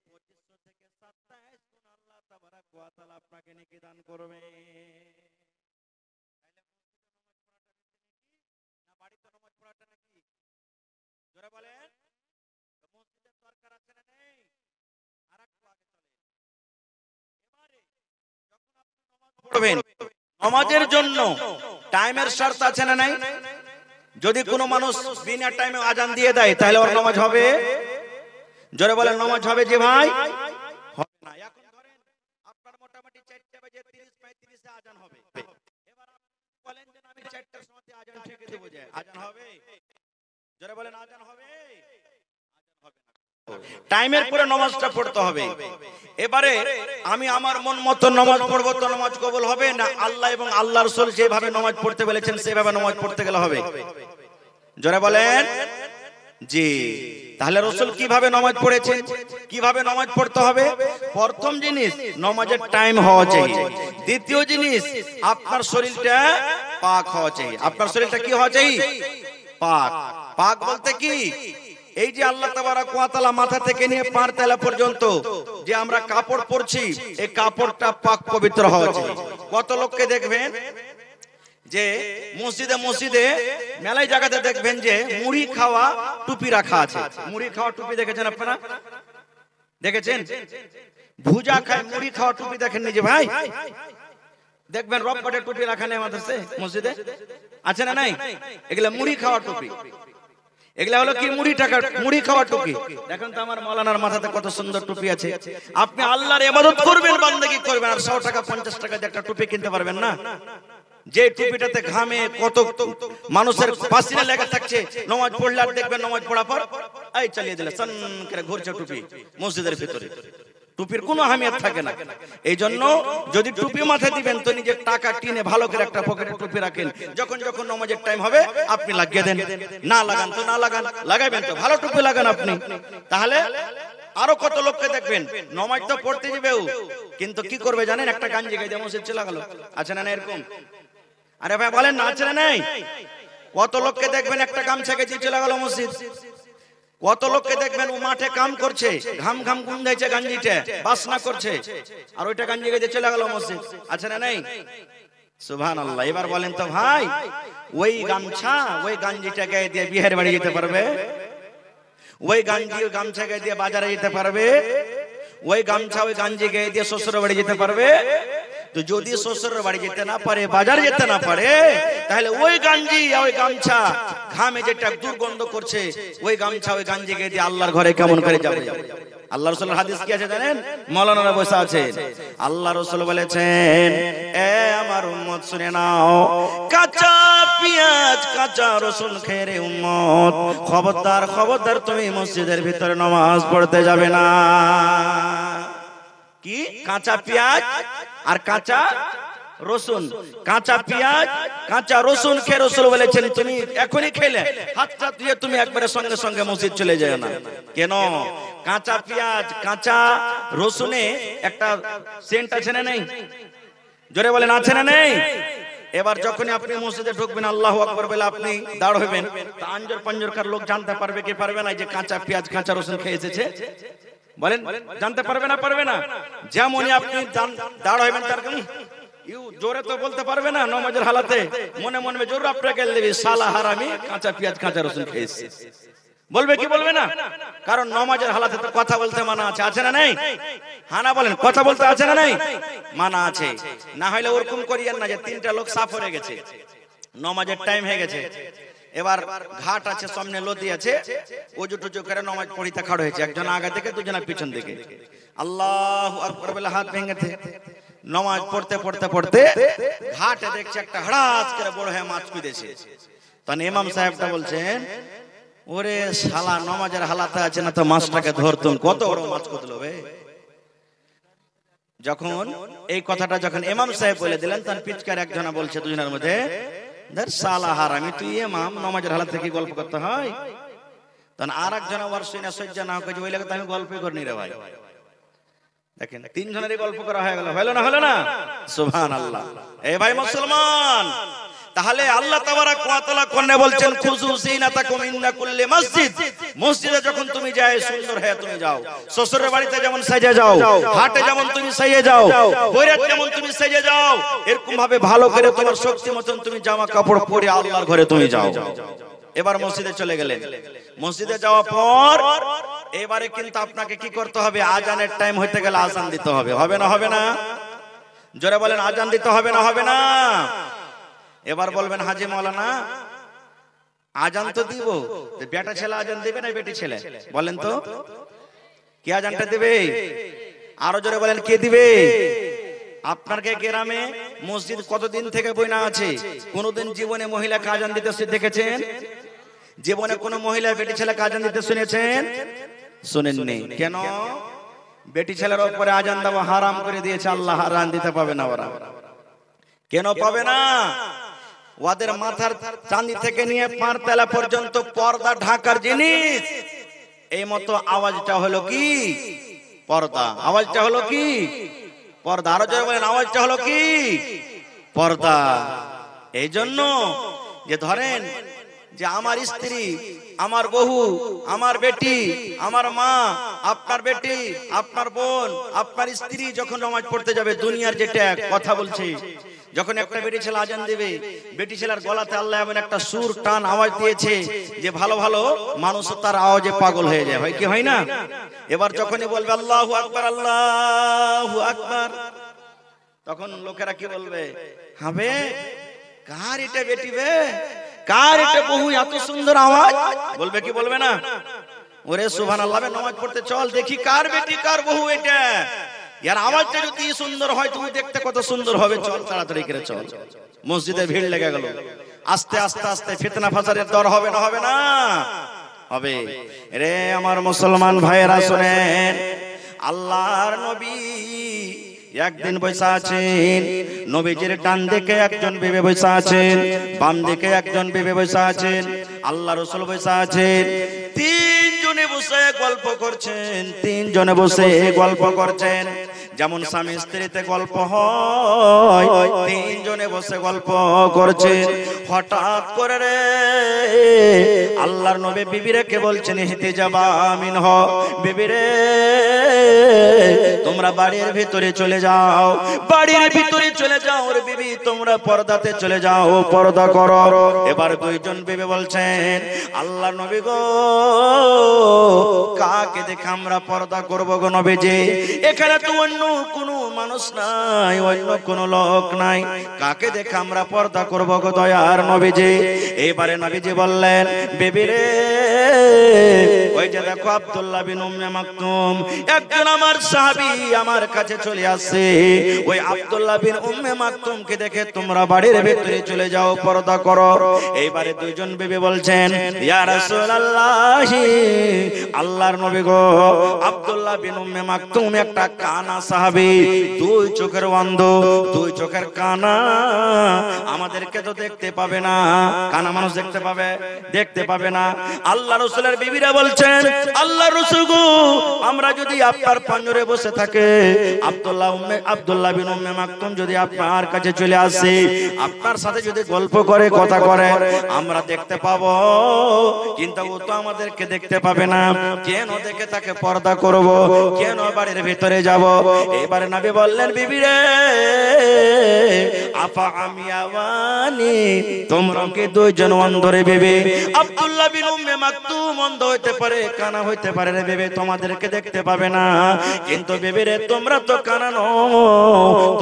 2500 থেকে 27 গুণ আল্লাহ তাবারাক ওয়া তাআলা আপনাকে নেকি দান করবে। তাহলে মসজিদে নামাজ পড়াটা নেকি না বাড়িতে নামাজ পড়াটা নেকি? জোরে বলেন। মসজিদের দরকার আছে না নেই? আরেকটু আগে চলে, এবারে যখন আপনি নামাজ পড়বেন, নামাজের জন্য টাইমের শর্ত আছে না নাই? যদি কোনো মানুষ বিনা টাইমে আজান দিয়ে দেয়, তাহলে ওর নামাজ হবে? জোরে বলেন, নামাজ হবে যে ভাই? হবে না। এখন ধরেন আপনার মোটামুটি 4টা বাজে 30-35 এ আজান হবে, এবার আপনি বলেন যে আমি 4টার সময় আজান ঠেকে দেব, যে আজান হবে? জোরে বলেন, আজান হবে? আজান হবে না। টাইমের পরে নামাজটা পড়তে হবে। এবারে আমি আমার মন মতো নামাজ পড়বো তো নামাজ কবুল হবে না? আল্লাহ এবং আল্লাহ রাসূল যেভাবে নামাজ পড়তে বলেছেন সেভাবে নামাজ পড়তে গেলে হবে? জোরে বলেন জি। তাহলে রাসূল কিভাবে নামাজ পড়েছেন, কিভাবে নামাজ পড়তে হবে? প্রথম জিনিস, নামাজের টাইম হওয়া চাই। দ্বিতীয় জিনিস, আপনার শরীরটা পাক হওয়া চাই। আপনার শরীরটা কি হওয়া চাই? পাক। পাক বলতে কি, এই যে আল্লাহ তাবারক ওয়া তাআলা মাথা থেকে নিয়ে পার তলা পর্যন্ত যে আমরা কাপড় পরছি, এই কাপড়টা পাক পবিত্র হওয়া উচিত। কত লোককে দেখবেন যে মসজিদে মসজিদে মেলায় জায়গাতে দেখবেন যে মুড়ি খাওয়া টুপি রাখা আছে। মুড়ি খাওয়া টুপি দেখেছেন আপনারা? দেখেছেন? ভুজা খায় মুড়ি খাওয়া টুপি দেখেননি যে ভাই? দেখবেন রববাটের টুপি রাখা নেই আমাদের মসজিদে, আছে না নাই? এগুলা মুড়ি খাওয়া টুপি। এগুলা হলো কি, মুড়ি খাওয়া টুপি। দেখেন তো আমার মাওলানার মাথাতে কত সুন্দর টুপি আছে। আপনি আল্লাহর ইবাদত করবেন, বান্দাগি করবেন, আর 100 টাকা 50 টাকা দিয়ে একটা টুপি কিনতে পারবেন না? যে টুপিটাতে ঘামে কত মানুষের পাসিনা লেগে থাকছে, নামাজ পড়লে আর দেখবেন নামাজ পড়া পর এই চালিয়ে দিলে সন করে ঘুরছে টুপি মসজিদের ভিতরে। টুপির কোনো আহমিয়ত থাকে না। এই জন্য যদি টুপি মাথায় দিবেন তো নিজের টাকা টিনে ভালো করে একটা পকেটে টুপি রাখেন, যখন যখন নামাজের টাইম হবে আপনি লাগিয়ে দেন। না লাগান তো না লাগান, লাগাবেন তো ভালো টুপি লাগান আপনি। তাহলে আরো কত লোককে দেখবেন নামাজ তো পড়তে যাবেও, কিন্তু কি করবে জানেন? একটা গাঞ্জি গায়ে মসজিদ চলে গেল, আছে না এরকম? আরে ভাই বলেন না, আছে না নাই? কত লোককে দেখবেন একটা গামছা গেছে চলে গেল মসজিদ। কত লোককে দেখবেন ও মাঠে কাম করছে, ঘাম ঘাম গুন্ধাইছে গাঞ্জিটা, বাসনা করছে, আর ওইটা গাঞ্জি গেছে চলে গেল মসজিদ, আছে না নাই? সুবহানাল্লাহ। এবার বলেন তো ভাই, ওই গামছা ওই গাঞ্জিটা গায়ে দিয়ে বিয়ের বাড়ি যেতে পারবে? ওই গামছা গায়ে দিয়ে বাজারে যেতে পারবে? ওই গামছা ওই গাঞ্জি গায়ে দিয়ে শ্বশুর বাড়ি যেতে পারবে? তো যদি শ্বশুর বাড়ি যেতে না পারে, বাজার যেতে না পারে, তাহলে ওই গাঞ্জি ওই গামছা ঘামে যেটা দুর্গন্ধ করছে, ওই গামছা ওই গাঞ্জি গায়ে দিয়ে আল্লাহর ঘরে কেমন করে যাবে? আল্লাহ রাসূলের হাদিস কি আছে জানেন? মাওলানারা বসে আছে, আল্লাহ রাসূল বলেছেন, এ আমার উম্মত শুনে নাও, কাঁচা পেঁয়াজ কাঁচা রসুন খেয়ে রে উম্মত, খবরদার খবরদার তুমি মসজিদের ভিতরে নামাজ পড়তে যাবে না। কি? কাঁচা পেঁয়াজ আর কাঁচা রসুন। কাঁচা পেঁয়াজ কাঁচা রসুন খেয়ে রাসূল বলেছেন তুমি এখনই খেলে হাতটা ধুয়ে তুমি একবারে সঙ্গে সঙ্গে মসজিদ চলে যায় না। কেন? কাঁচা পেঁয়াজ কাঁচা রসুনে একটা সেন্ট আছে না নেই? জোরে বলেন, আছে না নেই? এবার যখনই আপনি মসজিদে ঢুকবেন আল্লাহু আকবার বলে আপনি দাঁড় হবেন, তা আঞ্জর পাঞ্জরকার লোক জানতে পারবে কি পারবে না যে কাঁচা পেঁয়াজ কাঁচা রসুন খেয়ে এসেছে? বলেন, জানতে পারবে না পারবে না? যেমনই আপনি দাঁড় হবেন তার জোরে তো বলতে পারবে না, নামাজের হালাতে মনে মনে জোর আপনাকে দেবে, শালা হারামি কাঁচা পেঁয়াজ কাঁচা রসুন খেয়েছে। বলবে কি বলবে না? কারণ নামাজের হালাতে তো কথা বলতে মানা আছে, আছে না নাই? হানা বলেন, কথা বলতে আছে না নাই? মানা আছে। না হলে ওরকম করিয়েন না যে তিনটা লোক সাফ হয়ে গেছে, নামাজের টাইম হয়ে গেছে, এবার ঘাট আছে সামনে, নদী আছে, ওজু টুজু করে নামাজ পড়িতে খাড় হয়েছে, একজন আগে থেকে দুজনা পিছন দিকে, আল্লাহু আকবার বলে হাত ভেঙেছে, নামাজ পড়তে পড়তে পড়তে ঘাটে দেখছে একটা হড়াস করে বড় হয়ে মাছ কুইদেছে। তখন ইমাম সাহেবটা বলছেন, ওরে শালা নামাজের হালাতে আছে না তো মাছটাকে ধরতুম, কত বড় মাছ কুদলো বে। যখন এই কথাটা যখন ইমাম সাহেব বলে দিলেন, তখন পিচকার একজনা বলছে দুজনের মধ্যে, ধর শালা হারামি, তুই ইমাম, নামাজের হালাত থেকে গল্প করতে হয়? তখন আর একজনা ওয়ার শুনে সহ্য না করে ওই লাগে আমি গল্পই করিনি রে ভাই। দেখেন তিনজনেরই গল্প করা হয়ে গেল, হলো না? হলো না? সুবহানাল্লাহ। এই ভাই মুসলমান, তাহলে আল্লাহ তাবারাক ওয়া তাআলা কোরআনে বলছেন, খুযু যিনাতাকুম ইনদা কুল্লি মসজিদ। মসজিদে যখন তুমি যাও সুন্দর হয়ে তুমি যাও, শ্বশুরের বাড়িতে যেমন সেজে যাও, হাটে যেমন তুমি সেজে যাও, বৈরাত যেমন তুমি সেজে যাও, এরকম ভাবে ভালো করে তোমার শক্তি মতন তুমি জামা কাপড় পরে আল্লাহর ঘরে তুমি যাও। এবার মসজিদে চলে গেলেন, মসজিদে যাওয়ার পর এবারে কিন্তু আপনাকে কি করতে হবে? আজানের টাইম হইতে গেলে আজান দিতে হবে, হবে না? হবে না? জোরে বলেন, আজান দিতে হবে না? হবে না? এবার বলবেন, হাজি মাওলানা আজান তো দিব, বেটা ছেলে আজান দিবে না বেটি ছেলে? বলেন তো কে আজানটা দিবে? আরো জোরে বলেন, কে দিবে? আপনার গ্রামে মসজিদ কতদিন থেকে বইনা আছে? কোনদিন জীবনে মহিলাকে আজান দিতে দেখেছেন? জীবনে কোন মহিলা বেটি ছেলেকে আজান দিতে শুনেছেন? শুনেননি। কেন? বেটি ছেলের উপরে আজান দেওয়া হারাম করে দিয়েছে আল্লাহ, আজান দিতে পাবে না ওরা। কেন পাবে না? ওদের মাথার চাঁদি থেকে নিয়ে পার তলা পর্যন্ত পর্দা ঢাকার জিনিস। এই মতো আওয়াজটা হলো কি? পর্দা। আওয়াজটা হলো কি? পর্দা। আরো জোরে বলেন, আওয়াজটা হলো কি? পর্দা। এই জন্য যে ধরেন যে আমার স্ত্রী, আমার বহু, আমার বেটি, আমার মা, আপনার বেটি, আপনার বোন, আপনার স্ত্রী যখন নামাজ পড়তে যাবে, দুনিয়ার যেটা কথা বলছি, যখন একটা বেটি ছেলে আজান দেবে, বেটি ছেলের গলাতে আল্লাহ এমন একটা সুর টান আওয়াজ দিয়েছে যে ভালো ভালো মানুষ তার আওয়াজে পাগল হয়ে যায়, হয় কি হয় না? এবার যখনই বলবে আল্লাহু আকবার, আল্লাহু আকবার, তখন লোকেরা কি বলবে? হবে কার এটা বেটি বে, কার এটা বহু, এত সুন্দর আওয়াজ, বলবে কি বলবে না? ওরে সুবহানাল্লাহ, নামাজ পড়তে চল দেখি কার বেটি কার বহু এটা, यार आवाजটা যদি সুন্দর হয় তুমি দেখতে কত সুন্দর হবে, চল তাড়াতাড়ি করে চল। মসজিদে ভিড় লেগে গেল, আস্তে আস্তে আস্তে ফিতনা ফাসাদের দর হবে না? হবে না? হবে। রে আমার মুসলমান ভাইয়েরা শুনেন, আল্লাহর নবী একদিন বসে আছেন, নবীজির ডান দিকে একজন বিবি বসে আছেন, বাম দিকে একজন বিবি বসে আছেন, আল্লাহ রাসূল বসে আছেন, তিনজনে বসে গল্প করছেন, তিনজনে বসে গল্প করছেন, যেমন স্বামী স্ত্রীতে গল্প হয়, তিনজনে বসে গল্প করছেন। হঠাৎ করে রে আল্লাহর নবী বিবিরেকে বলছেন, হেঁটে যাবা আমিন হ, বিবিরে তোমরা বাড়ির ভিতরে চলে যাও, বাড়ির ভিতরে চলে যাও রে বিবি, তোমরা পর্দাতে চলে যাও, পর্দা করো। এবার দুইজন বিবি বলছেন, আল্লাহর নবী গো, কাকে দেখে আমরা পর্দা করব গো নবীজি? এখানে তো অন্য কোনো মানুষ নাই, অন্য কোনো লোক নাই, কাকে দেখে আমরা পর্দা করব গো দয়ার নবীজি? এবারে নবীজি বললেন, বিবি রে ওই যে দেখো আব্দুল্লাহ বিন উম্মে মাকতুম, একজন আমার সাহাবী আমার কাছে চলে আসছে, ওই আব্দুল্লাহ বিন উম্মে মাকতুমকে দেখে তোমরা বাড়ির ভিতরে চলে যাও, পর্দা করো। এইবারে দুইজন বিবি বলছেন, ইয়া রাসূলুল্লাহ, আল্লাহর নবী গো, আব্দুল্লাহ বিন উম্মে মাকতুম একটা কানা সাহাবী, দুই চোখের অন্ধ, দুই চোখের কানা, আমাদেরকে তো দেখতে পাবে না, কানা মানুষ দেখতে পাবে? দেখতে পাবে না। আল্লাহ রাসূলের বিবিরা বলছেন, আল্লাহর রাসূল গো, আমরা যদি আপনার পাঞ্জরে বসে থাকে, আব্দুল্লাহ বিন উম্মে মাকতুম যদি আপনার কাছে চলে আসে, আপনার সাথে যদি গল্প করে, কথা করে, আমরা দেখতে পাবো, কিন্তু ও তো আমাদেরকে দেখতে পাবে না, কেন দেখে তাকে পর্দা করব, কেন বাড়ির ভিতরে যাব? এবারে নবী বললেন, বিবি রে আফা আমি আওয়ানি, তোমরা কি দুইজন অন্ধ রে বিবি? আব্দুল্লাহ বিন উম্মে মাকতুম অন্ধ হইতে পারে, কানা হইতে পারে রে বিবি, তোমাদেরকে দেখতে পাবে না, কিন্তু বিবি রে তোমরা তো কানা নও,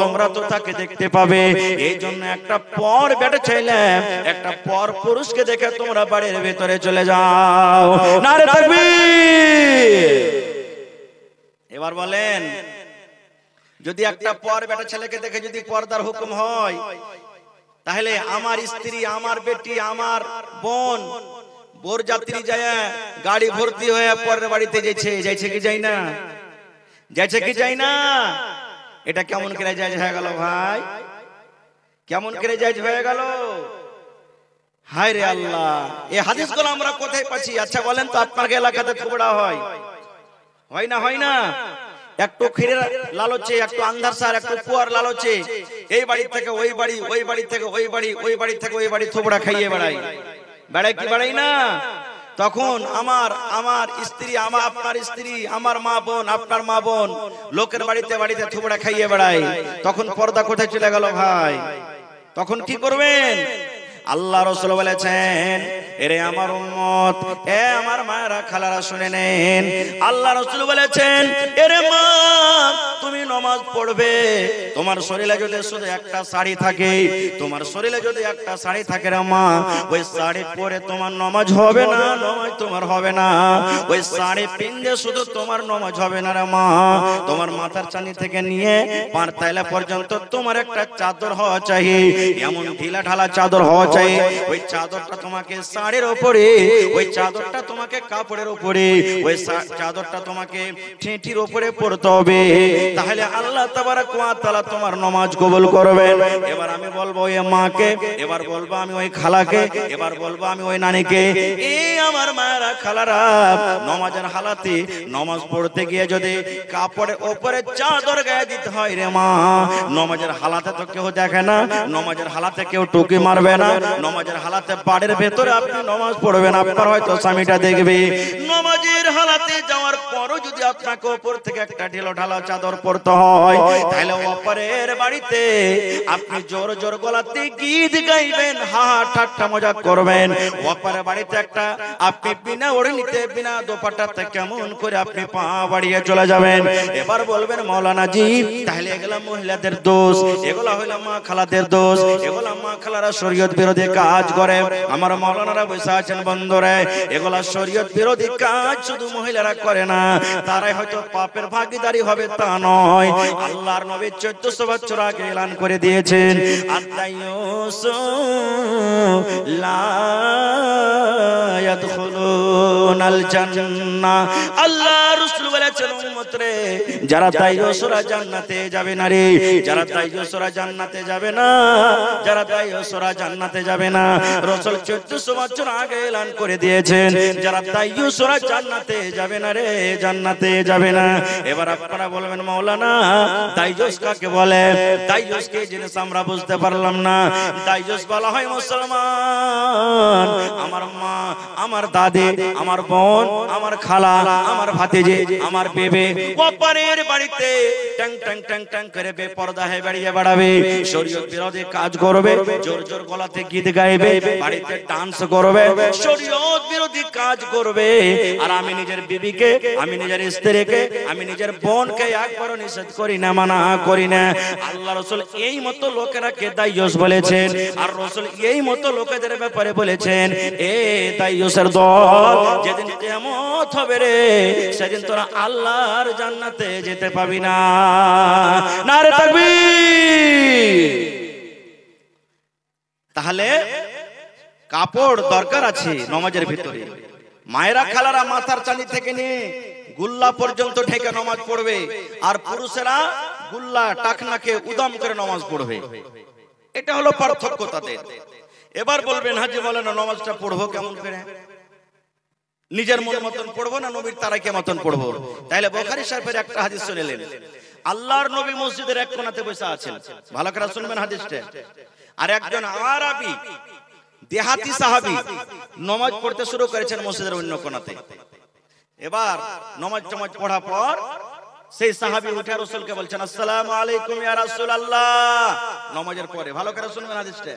তোমরা তো তাকে দেখতে পাবে। এই জন্য একটা পর বেটা ছেলে, একটা পর পুরুষকে দেখে তোমরা বাড়ির ভিতরে চলে যাও। নারে তাকবীর। এবার বলেন, যদি একটা পর বেটা ছেলেকে দেখে যদি পর্দার হুকুম হয়, তাহলে আমার স্ত্রী, আমার বেটি, আমার বোন বরযাত্রী যায় গাড়ি ভর্তি হয়ে পরের বাড়িতে যাইছে কি যাই না? যাইছে কি যাই না? এটা কেমন করে জায়েজ হয়ে গেল ভাই? কেমন করে জায়েজ হয়ে গেল? হায় রে আল্লাহ, এই হাদিসগুলো আমরা কোথায় পাচ্ছি? আচ্ছা বলেন তো, আপনার এলাকাতে থুবড়া হয়? হয় না? হয় না? একটু ক্ষীরের লালচে, একটু আন্ধার সার, একটু কুয়ার লালচে এই বাড়ি থেকে ওই বাড়ি, ওই বাড়ি থেকে ওই বাড়ি, ওই বাড়ি থেকে ওই বাড়ি থুবড়া খাইয়ে বেড়াই, বেড়াই কি বেড়াই না? তখন আমার স্ত্রী, আপনার স্ত্রী, আমার মা বোন, আপনার মা বোন লোকের বাড়িতে বাড়িতে থুবড়া খাইয়ে বেড়াই, তখন পর্দা কোথায় চলে গেল ভাই? তখন কি করবেন? আল্লাহ রাসূল বলেছেন, এরে আমার উম্মত, এ আমার মায়েরা খালারা শুনে নেন, আল্লাহ রাসূল বলেছেন, এরে মা তুমি নামাজ পড়বে, তোমার শরীরে যদি শুধু একটা শাড়ি থাকে, তোমার শরীরে যদি একটা শাড়ি থাকে রে মা, ওই শাড়ি পরে তোমার নামাজ হবে না, নামাজ তোমার হবে না। ওই শাড়ি পিনলে শুধু তোমার নামাজ হবে না রে মা, তোমার মাথার চানি থেকে নিয়ে পার তাইলা পর্যন্ত তোমার একটা চাদর হওয়া চাই, এমন ঢিলা ঢালা চাদর হওয়া চাই, ওই চাদরটা তোমাকে শাড়ির উপরে, ওই চাদরটা তোমাকে কাপড়ের উপরে, ওই চাদরটা তোমাকে ঠেঁটির উপরে পড়তে হবে, তাহলে আল্লাহ তাবারক ওয়া তাআলা তোমার নামাজ কবুল করবেন। এবার আমি বলবো ওই মাকে, এবার বলবো আমি ওই খালাকে, এবার বলবো আমি ওই নানিকে, এই আমার মায়েরা খালারা নামাজের হালাতে নামাজ পড়তে গিয়ে যদি কাপড়ের উপরে চাদর গায়ে দিতে হয় রে মা, নামাজের হালাতে তো কেউ দেখে না, নামাজের হালাতে কেউ টুকি মারবে না, নামাজের হালাতে বাড়ির ভেতরে আপনি নামাজ পড়বেন, আপনার হয়তো স্বামীটা দেখবে। নামাজের হালাতে যাওয়ার পরও যদি আপনাকে উপর থেকে একটা ঢিলো ঢালা চাদর পরতে হয়, তাহলে অপরের বাড়িতে আপনি জোর জোর গলাতে গীত গাইবেন, হা ঠাট্টা মজা করবেন। অপরের বাড়িতে একটা আপনি বিনা ওড়নিতে বিনা দোপাট্টাতে কেমন করে আপনি পা বাড়িয়ে চলে যাবেন। এবার বলবেন মৌলানা জি তাহলে এগুলা মহিলাদের দোষ, এগুলা হইল মা খালাদের দোষ, এগুলা মা খালারা শরীয়ত বিরোধী কাজ করে। আমার মৌলানারা বসে আছেন বন্ধুরে, এগুলা শরীয়ত বিরোধী কাজ শুধু মহিলারা করে না, তারাই হয়তো পাপের ভাগীদারি হবে তা নয়। আল্লাহর নবী 1400 বছর আগে এলান করে দিয়েছেন আদায়ুসু লা ইয়াদখুলুনাল জান্নাহ। আল্লাহ রাসূল বলেছেন উম্মত রে যারা দায়ুসরা জান্নাতে যাবে না রে, যারা দায়ুসরা জান্নাতে যাবে না, যারা দায়ুসরা জান্নাতে যাবে না। রাসূল 1400 বছর আগে এলান করে দিয়েছেন যারা দায়ুসরা জান্নাতে যাবে না রে, জান্নাতে যাবে না। এবার আপনারা বলবেন মাওলানা দায়ুস কাকে বলে? দায়ুস কি জিনিস আমরা বুঝতে পারলাম না। দায়ুস বলা হয় মুসলমান আমার মা, আমার দাদি, আমার বোন, আমার খালা, আমার ভাতিজি, আমার বেবে অপরের বাড়িতে টং টং টং টং করে বেপরদা হয়ে বেরিয়ে বেড়াবে, শরীয়ত বিরোধী কাজ করবে, জোর জোর গলাতে গীত গাইবে, বাড়িতে ডান্স করবে, শরীয়ত বিরোধী কাজ করবে। আর আমি নিজের বিবিকে, আমি নিজের স্ত্রীকে, আমি নিজের বোনকে একবারও নিষেধ করি না, মানা করি না। আল্লাহ রাসূল এই মতো লোকেরাকে দায়ুস বলেছেন, আর রাসূল এই মতো লোকেদের ব্যাপারে বলেছেন এ দায়ুসের দল যেদিন কিয়ামত হবে রে সেদিন তোরা আল্লাহর জান্নাতে যেতে পাবি না। নারে তাকবীর। তাহলে কাপড় দরকার আছে নামাজের ভিতরে। মায়েরা খালারা মাথার চাঁদি থেকে নিয়ে গুল্লা পর্যন্ত ঢেকে নামাজ পড়বে, আর পুরুষেরা গুল্লা টাকনাকে উদাম করে নামাজ পড়বে। এটা হলো পার্থক্য তাদের। এবার বলবেন হাজি মাওলানা নামাজটা পড়বো কেমন করে? নিজের মন মতন পড়বো না নবীর তারাকে মতন পড়বো? তাইলে বুখারী শরীফের একটা হাদিস শুনলেন, আল্লাহর নবী মসজিদের এক কোণাতে বসে আছেন, ভালো করে শুনবেন হাদিসটা। আর একজন আরবি দেহাতি সাহাবী নামাজ পড়তে শুরু করেছেন মসজিদের অন্য কোণাতে। এবার নামাজ পড়ার পর সেই সাহাবী উঠে রাসূলকে বলছেন আসসালামু আলাইকুম ইয়া রাসূলুল্লাহ। নামাজের পরে ভালো করে শুনবেন হাদিসটা।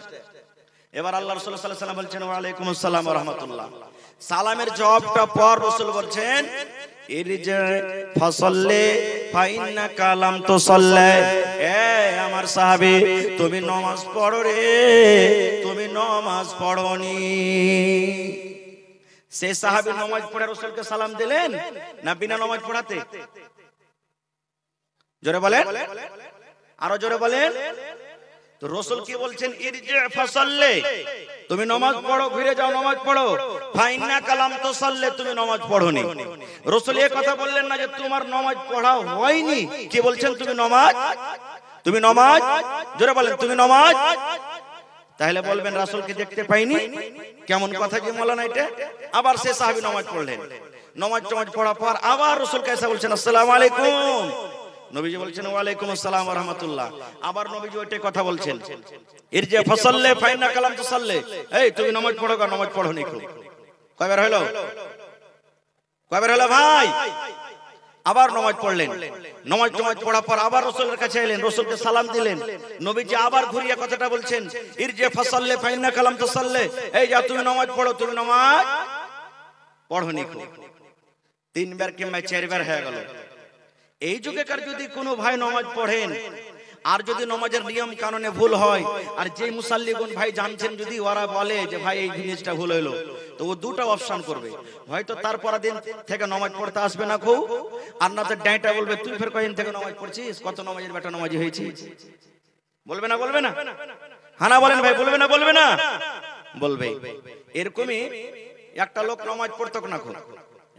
এবার আল্লাহ রাসূল সাল্লাল্লাহু আলাইহি ওয়াসাল্লাম বলছেন ওয়া আলাইকুম আসসালাম ওয়া রাহমাতুল্লাহ। সালামের জবাবটা পর রাসূল বলছেন ইরজি ফাসাল্লি ফাইন্নাকা লাম তুসাল্লি। এ আমার সাহাবী তুমি নামাজ পড়ো রে, তুমি নামাজ পড়োনি। সেই সাহাবী নামাজ পড়ে রাসূলকে সালাম দিলেন না বিনা নামাজ পড়াতে? জোরে বলেন, আরো জোরে বলেন। তো রাসূল কি বলছেন? ইরজি ফাসাল্লি, তুমি নামাজ পড়ো, ফিরে যাও নামাজ পড়ো। ফাইন্নাকা লাম তুসাল্লি, তুমি নামাজ পড়োনি। রাসূল এই কথা বললেন না যে তোমার নামাজ পড়া হয়নি, কি বলছেন? তুমি নামাজ, তুমি নামাজ, জোরে বলেন তুমি নামাজ। তাহলে বলবেন রাসূলকে দেখতে পাইনি, কেমন কথা কি মাওলানা এটা? আবার সে সাহাবী নামাজ পড়লেন, নামাজ পড়ার পর আবার রাসূলকে এসে বলছেন আসসালামু আলাইকুম। নবীজি বলছেন ওয়া আলাইকুম আসসালাম ওয়া রাহমাতুল্লাহ। আবার নবীজি ওইটাই কথা বলছেন ইরজি ফাসাল্লি ফাইন্নাকা লাম তুসাল্লি। এই তুমি নামাজ পড়ো, নামাজ পড়োনি। কয়বার হলো? কয়বার হলো ভাই? আবার নামাজ পড়লেন, নামাজ পড়ার পর আবার রাসূলের কাছে এলেন, রাসূলকে সালাম দিলেন। নবীজি আবার ঘুরিয়ে কথাটা বলছেন ইরজি ফাসাল্লি ফাইন্নাকা লাম তুসাল্লি। এই যা তুমি নামাজ পড়ো, তুমি নামাজ পড়োনি। তিনবার কিংবা চারবার হয়ে গেল। এই যুগেকার যদি কোনো ভাই নামাজ পড়েন আর যদি নামাজের নিয়ম কানুনে ভুল হয়, আর যে মুসাল্লিগুন ভাই জানছেন যদি ওরা বলে যে ভাই এই জিনিসটা ভুল হলো, তো ও দুটো অপশন করবে, হয়তো তারপর দিন থেকে নামাজ পড়তে আসবে না খুব, আর না তো ডাইটা বলবে তুই ফের কয়দিন থেকে নামাজ পড়ছিস, কত নামাজের বেটা নামাজি হয়েছিস। বলবে না? বলবে না? হানা বলেন ভাই, বলবে না? বলবে না? বলবে। এরকমই একটা লোক নামাজ পড়তো না, খুব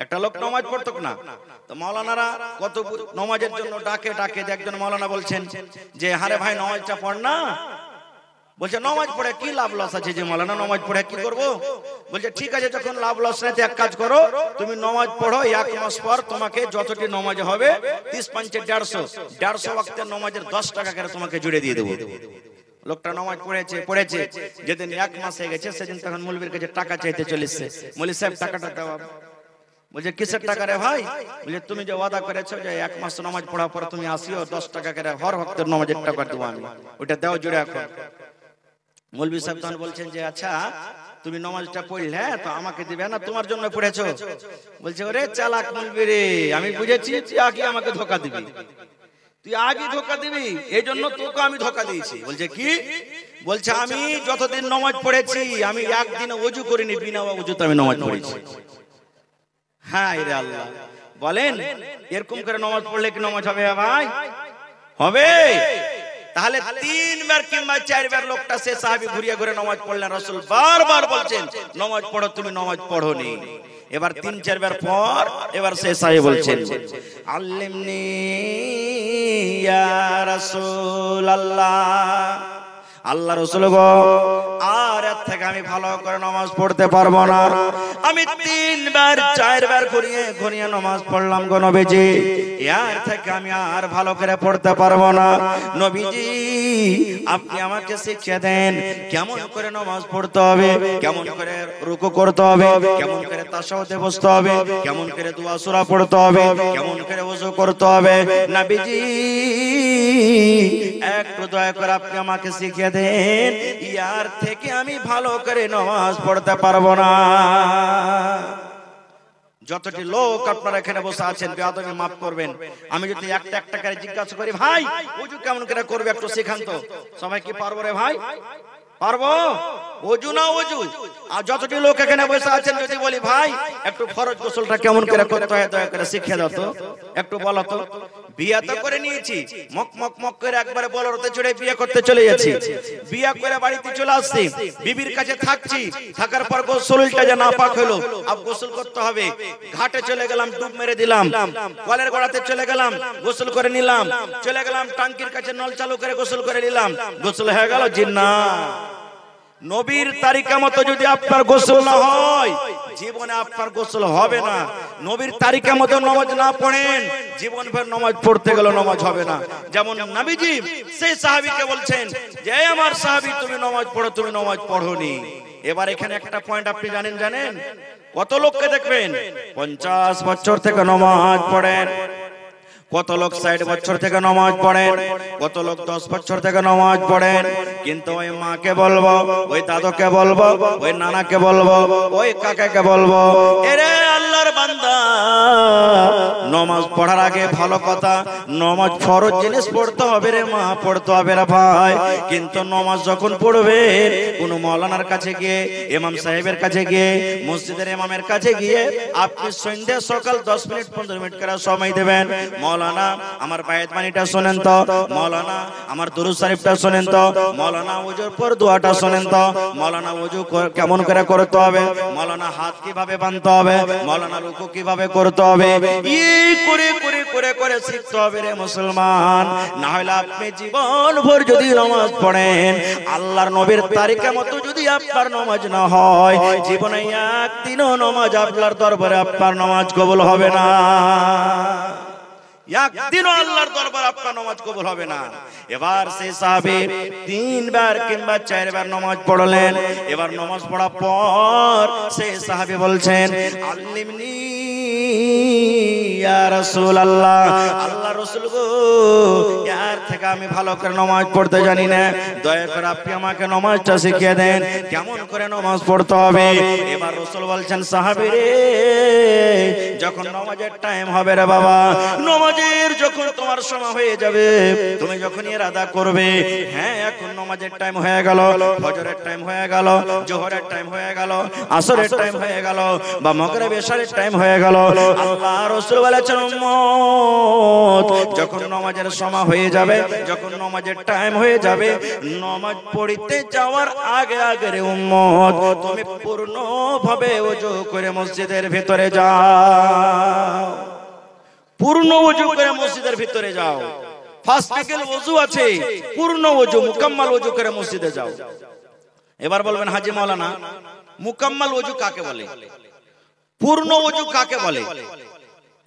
একটা লোক নামাজ পড়তো না। তো মাওলানারা কত নামাজের জন্য ডাকে ডাকে, একজন মাওলানা বলছেন যে হারে ভাই নামাজটা পড় না, বলছে নামাজ পড়ে কি লাভ লস আছে যে মাওলানা নামাজ পড়ে কি করব? বলছে ঠিক আছে, যখন লাভ লস নাই এক কাজ করো, তুমি নামাজ পড়ো, 1 মাস পর তোমাকে যতটি নামাজ হবে 30 5 150 ওয়াক্তের নামাজের 10 টাকা করে তোমাকে জুড়ে দিয়ে দেব। লোকটা নামাজ পড়েছে যেদিন 1 মাস হয়ে গেছে সেদিন তখন মৌলবীর কাছে টাকা চাইতে চলেছে। মৌলভী সাহেব টাকাটা দাও। বলছে কিসের টাকা রে ভাই? বলে তুমি যে ওয়াদা করেছো যে 1 মাস নামাজ পড়ার পর তুমি আসিও, 10 টাকা করে হর ওয়াক্তের নামাজের টাকা দেব আমি, ওটা দাও জুড়ে এখন। মৌলভী সাহেব তখন বলছেন যে আচ্ছা তুমি নামাজটা পড়লে তো আমাকে দিবে না, তোমার জন্য পড়েছো? বলছে ওরে চালাক মৌলভী রে, আমি বুঝেছি তুই আগে আমাকে ধোকা দিবি, তুই আগে ধোকা দিবি, এই জন্য তোকে আমি ধোকা দিয়েছি। বলছে কি? বলছে আমি যতদিন নামাজ পড়েছি আমি একদিনে ওযু করিনি, বিনা ওযুতে আমি নামাজ পড়েছি। হ্যাঁ রে আল্লাহ, বলেন এরকম করে নামাজ পড়লে কি নামাজ হবে ভাই? হবে। তাহলে 3 বার কিংবা 4 বার লোকটা সে সাহাবী ঘুরিয়ে ঘুরে নামাজ পড়লেন, রাসূল বারবার বলছেন নামাজ পড়ো, তুমি নামাজ পড়োনি। এবার 3-4 বার পর এবার সে সাহাবী বলছেন আল্লিমনি ইয়া রাসূলুল্লাহ, আল্লাহ রাসূল গো আর এর থেকে আমি ভালো করে নামাজ পড়তে পারবো না, আমি 3 বার 4 বার ঘুরিয়ে নামাজ পড়লাম গো নবীজি, এর থেকে আমি আর ভালো করে পড়তে পারবো না। নবীজি আপনি আমাকে শিখিয়ে দেন কেমন করে নামাজ পড়তে হবে, কেমন করে রুকু করতে হবে, কেমন করে তাশাহুদে বসতে হবে, কেমন করে দোয়া সূরা পড়তে হবে, কেমন করে ওযু করতে হবে। নবীজি একটু দয়া করে আপনি আমাকে শিখিয়ে দেন, ইয়ার থেকে আমি ভালো করে নামাজ পড়তে পারবো না। যতটি লোক আপনারা এখানে বসে আছেন বেয়াদবি মাফ করবেন, আমি যদি একটা একটা করে জিজ্ঞাসা করি ভাই ওযু কেমন করে করবে একটু শেখান তো, সবাই কি পারবো রে ভাই? পারবো? ওযু না ওযু? আর যতটি লোক এখানে বসে আছেন যদি বলি ভাই একটু ফরজ গোসলটা কেমন করে করতে হয় দয়া করে শিখিয়ে দাও তো, একটু বলো তো। বিয়ে তো করে নিয়েছি, মক মক মক করে একবারে বলরতে চড়ে বিয়ে করতে চলে যাচ্ছি, বিয়ে করে বাড়িতে চলে আসছি, বিবির কাছে থাকছি, থাকার পর গোসলটা যে নাপাক হলো, আব গোসল করতে হবে, ঘাটে চলে গেলাম ডুব মেরে দিলাম, কলের গোড়াতে চলে গেলাম গোসল করে নিলাম, চলে গেলাম টাঙ্কির কাছে নল চালু করে গোসল করে নিলাম, গোসল হয়ে গেল? জি না। নবীর তারিকা মতো যদি আপনার গোসল না হয় জীবনে আপনার গোসল হবে না। নবীর তারিকা মতো নামাজ না পড়েন জীবন ভর নামাজ পড়তে গেল নামাজ হবে না। যেমন নবীজি সেই সাহাবীকে বলছেন যে আমার সাহাবী তুমি নামাজ পড়ো, তুমি নামাজ পড়োনি। এবার এখানে একটা পয়েন্ট আপনি জানেন কত লোককে দেখবেন 50 বছর থেকে নামাজ পড়েন, কত লোক 60 বছর থেকে নামাজ পড়েন, কত লোক 10 বছর থেকে নামাজ পড়েন, কিন্তু ওই মাকে বলবো, ওই দাদুকে বলবো, ওই নানাকে বলবো, ওই কাকাকে বলবো এরে আল্লাহর বান্দা নামাজ পড়ার আগে ভালো কথা নামাজ ফরজ জিনিস পড়তে হবে রে মা, পড়তে হবে রে ভাই। কিন্তু নামাজ যখন পড়বেন কোন মাওলানার কাছে গিয়ে, ইমাম সাহেবের কাছে গিয়ে, মসজিদের ইমামের কাছে গিয়ে আপনি সন্ধ্যা সকাল 10 মিনিট 15 মিনিট করে সময় দেবেন, মৌলানা আমার বায়াত বাণীটা শুনেন তো, মৌলানা আমার দুরূদ শরীফটা শুনেন তো, মৌলানা ওযুর পর দোয়াটা শুনেন তো, মৌলানা ওযু কেমন করে করতে হবে, মৌলানা হাত কিভাবে বাঁধতে হবে, মৌলানা রুকু কিভাবে করতে হবে, এই করে করে করে করে শিখতে হবে রে মুসলমান। না হলে আপনি জীবন ভর যদি নামাজ পড়েন আল্লাহর নবীর তারিকা মতো যদি আপনার নামাজ না হয় জীবনে একদিনও নামাজ আল্লাহর দরবারে আপনার নামাজ কবুল হবে না, একদিনও আল্লাহর দরবারে আপনার নামাজ কবুল হবে না। এবার সেই সাহাবী 3 বার কিংবা 4 বার নামাজ পড়লেন। এবার নামাজ পড়ার পর সেই সাহাবী বলছেন আল্লিমনি ইয়া রাসূলুল্লাহ, আল্লাহ রাসূল গো এর থেকে আমি ভালো করে নামাজ পড়তে জানি না, দয়া করে আপনি আমাকে নামাজটা শিখিয়ে দেন কেমন করে নামাজ পড়তে হবে। এবার রাসূল বলছেন সাহাবী রে যখন নামাজের টাইম হবে রে বাবা, নামাজের যখন তোমার সময় হয়ে যাবে তুমি যখন ইরাদা করবে হ্যাঁ এখন নামাজের টাইম হয়ে গেল, ফজরের টাইম হয়ে গেল, জোহরের টাইম হয়ে গেল, আসরের টাইম হয়ে গেল বা মাগরিব এশারের টাইম হয়ে গেল, আল্লাহ রাসূল বলেছেন উম্মত যখন নামাজের সময় হয়ে যাবে, যখন নামাজের টাইম হয়ে যাবে নামাজ পড়তে যাওয়ার আগে আগে রে উম্মত তুমি পূর্ণভাবে ওযু করে মসজিদের ভিতরে যাও, পূর্ণ ওযু করে মসজিদের ভিতরে যাও। ফার্স্ট বিকেল ওযু আছে, পূর্ণ ওযু মুকাম্মাল ওযু করে মসজিদে যাও। এবার বলবেন হাজী মাওলানা মুকাম্মাল ওযু কাকে বলে, পূর্ণ ওযু কাকে বলে,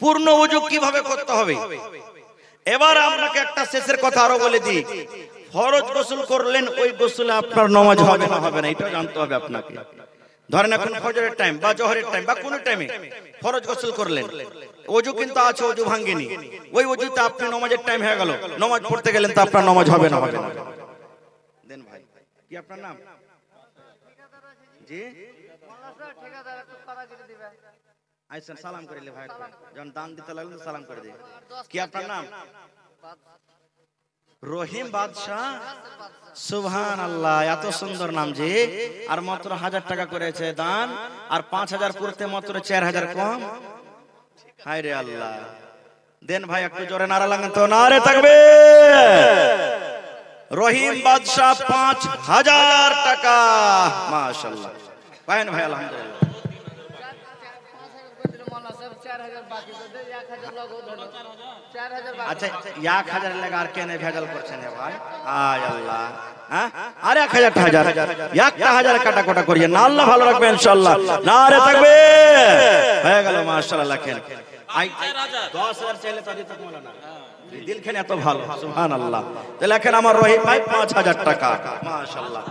পূর্ণ ওযু কিভাবে করতে হবে? এবার আপনাকে একটা শেষের কথা আরো বলে দিই, ফরজ গোসল করলেন, ওই গোসলে আপনার নামাজ হবে না হবে না এটা জানতে হবে আপনাকে। ধরেন এখন ফজরের টাইম বা জোহরের টাইম বা কোন টাইমে ফরজ গোসল করলেন, ওযু কিন্তু আছে, ওযু ভাঙেনি, ওই ওযুতে আপনি নামাজের টাইম হয়ে গেল, নামাজ পড়তে গেলেন, তো আপনার নামাজ হবে না হবে না। দেন ভাই, কি আপনার নাম? জি আইসেন, সালাম করিলে ভাই, যখন দান দিতে লাগলেন সালাম করে দিই। কি আপনার নাম? রহিম বাদশাহ। সুবহানাল্লাহ, এত সুন্দর নাম জি। আর মাত্র 1000 টাকা করেছে দান, আর 5000 করতে মাত্র 4000 কম। হায় রে আল্লাহ। দেন ভাই একটু জোরে নারা লাগান তো, নারে তাকবীর। রহিম বাদশাহ 5000 টাকা, মাশাআল্লাহ। পায়েন ভাই আলহামদুলিল্লাহ। আচ্ছা 1000 লাগা আর কেন ভেজাল করছেন ভাই? আয় আল্লাহ, হ্যাঁ আর 1000 একটা হাজার কাটা কোটা করিয়ে না, আল্লাহ ভালো রাখবে ইনশাআল্লাহ। নারে তাকবীর, হয়ে গেল মাশাআল্লাহ। লেখেন 10000 চাইলে তো দিতে পারবো না, দিল খেনে এত ভালো, সুবহানাল্লাহ। তো লেখেন আমার রহিম ভাই 5000 টাকা, মাশাআল্লাহ।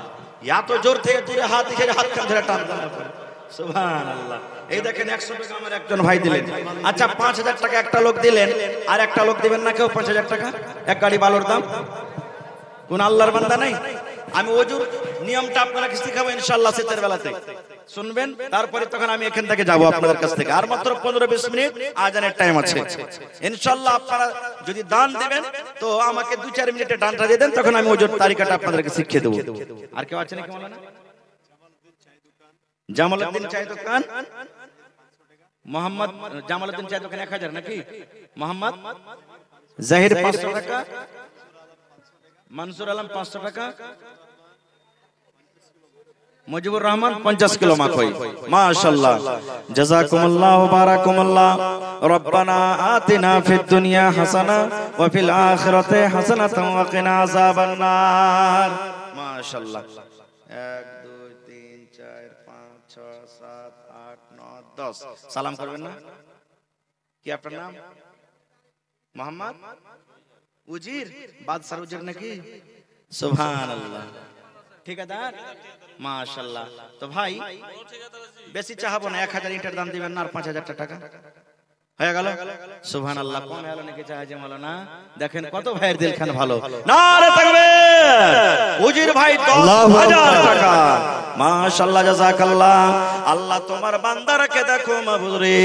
এত জোর থেকে তুলে হাত দিকে হাত কান ধরে টান দেন, সুবহানাল্লাহ। এই দেখেন 100 টাকা আমার একজন ভাই দিলেন। আচ্ছা 5000 টাকা একটা লোক দিলেন, আর একটা লোক দিবেন না কেউ 5000 টাকা? এক গাড়ি বালুর দাম। কোন আল্লাহর বান্দা নাই? আমি ওযুর নিয়মটা আপনাকে শিখাবো ইনশাআল্লাহ শীতের বেলাতে, শুনবেন। তারপরে তখন আমি এখান থেকে যাব আপনাদের কাছ থেকে, আর মাত্র 15-20 মিনিট আজানের টাইম আছে ইনশাআল্লাহ। আপনারা যদি দান দিবেন তো আমাকে 2-4 মিনিটে দানটা দিয়ে দেন, তখন আমি ওযুর তারিকাটা আপনাদেরকে শিখিয়ে দেব। আর কেউ আছে নাকি মাওলানা? জামালউদ্দিন চায় দোকান, মোহাম্মদ জামালউদ্দিন চায় দোকান 1000 নাকি? মোহাম্মদ জাহির 500 টাকা, মনসুর আলম 500 টাকা, মুজিবুর রহমান 50 কিলো মাখই, মাশাআল্লাহ। জাযাকুমুল্লাহু বারাকাকুমুল্লাহ। রব্বানা আতিনা ফিদ দুনিয়া হাসানা ওয়া ফিল আখিরাতি হাসানাতাও ওয়া কিনা আযাবান নার, মাশাআল্লাহ। 1 2 3 4 5 6 7 8 9 10 সালাম করবেন না? কি আপনার নাম? মোহাম্মদ উজির, বাদশাহ উজির নাকি? সুবহানাল্লাহ। ঠিকাদার, মাশাআল্লাহ। তো ভাই বেশি চাহাবো না, 1000 ইটের দাম দিবেন না, আর 5000 টাকা হয়ে গেল, সুবহানাল্লাহ। কোন হলো নাকি চাহাজে মাওলানা? দেখেন কত ভাইয়ের দিলখান ভালো, নারে তাকবীর। উজির ভাই 10000 টাকা, মাশাআল্লাহ, জাযাকাল্লাহ। আল্লাহ তোমার বান্দারকে দেখো মাবুদরে,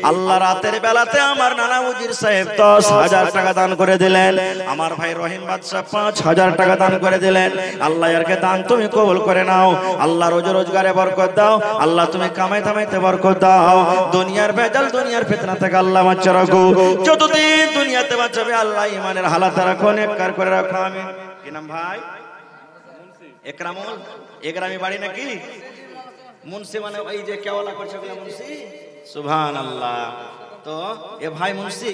আল্লাহ রাতের বেলাতে আমার নানা উজির সাহেব 10000 টাকা দান করে দিলেন, আমার ভাই রহিম বাদশা 5000 টাকা দান করে দিলেন। আল্লাহ এরকে দান তুমি কবুল করে নাও, আল্লাহ রোজ রোজগারে বরকত দাও, আল্লাহ তুমি কামাই থামাইতে বরকত দাও, দুনিয়ার ভেজাল দুনিয়ার ফিতনা থেকে আল্লাহ বাঁচিয়ে রাখো, যতদিন দুনিয়াতে বাঁচাবে আল্লাহ ইমানের হালাতে রাখো, নেককার করে রাখো, আমিন। কি নাম ভাই? একরামুল। এগ্রামী বাড়ি নাকি? মুন্সি মানে ওই যে কেওয়ালা করছে মুন্সি, সুবহানাল্লাহ। তো এ ভাই মুন্সি